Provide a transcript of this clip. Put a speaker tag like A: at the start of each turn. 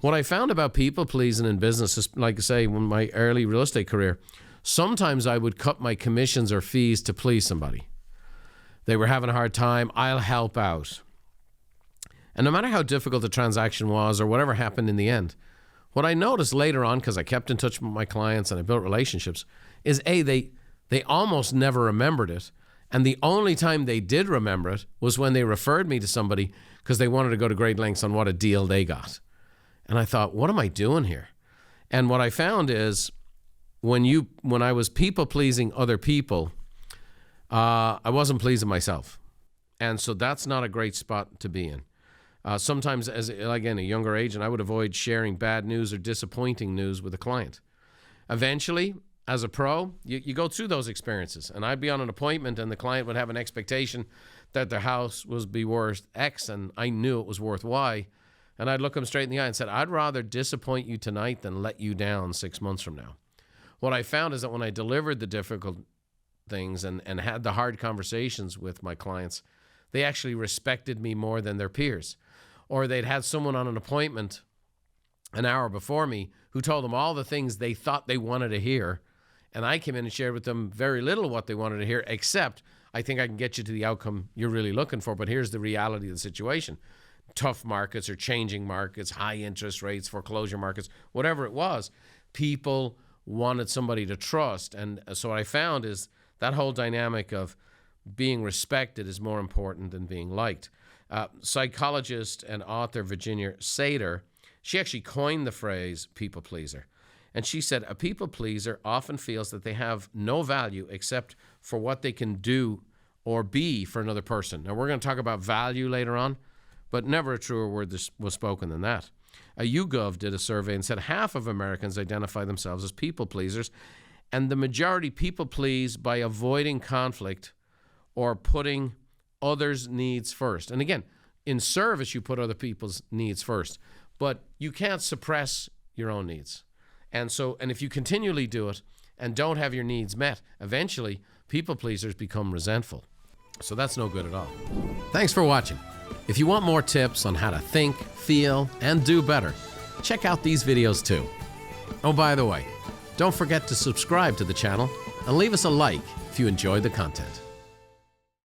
A: What I found about people pleasing in business is, like I say, in my early real estate career, sometimes I would cut my commissions or fees to please somebody. They were having a hard time, I'll help out. And no matter how difficult the transaction was or whatever happened in the end, what I noticed later on, because I kept in touch with my clients and I built relationships, is they almost never remembered it. And the only time they did remember it was when they referred me to somebody because they wanted to go to great lengths on what a deal they got. And I thought, what am I doing here? And what I found is when I was people-pleasing other people, I wasn't pleasing myself. And so that's not a great spot to be in. Sometimes, as again, a younger age, and I would avoid sharing bad news or disappointing news with a client. Eventually, as a pro, you go through those experiences. And I'd be on an appointment and the client would have an expectation that their house would be worth X, and I knew it was worth Y. And I'd look them straight in the eye and said, I'd rather disappoint you tonight than let you down 6 months from now. What I found is that when I delivered the difficult things and had the hard conversations with my clients, they actually respected me more than their peers. Or they'd had someone on an appointment an hour before me who told them all the things they thought they wanted to hear. And I came in and shared with them very little of what they wanted to hear, except I think I can get you to the outcome you're really looking for, but here's the reality of the situation. Tough markets or changing markets, high interest rates, foreclosure markets, whatever it was, people wanted somebody to trust. And so what I found is that whole dynamic of being respected is more important than being liked. Psychologist and author Virginia Sater, she actually coined the phrase people pleaser. And she said, a people pleaser often feels that they have no value except for what they can do or be for another person. Now, we're going to talk about value later on, but never a truer word was spoken than that. YouGov did a survey and said half of Americans identify themselves as people pleasers, and the majority people please by avoiding conflict or putting others' needs first. And again, in service, you put other people's needs first, but you can't suppress your own needs. And if you continually do it and don't have your needs met, eventually people pleasers become resentful. So that's no good at all. Thanks for watching. If you want more tips on how to think, feel, and do better, check out these videos too. Oh, by the way, don't forget to subscribe to the channel and leave us a like if you enjoyed the content.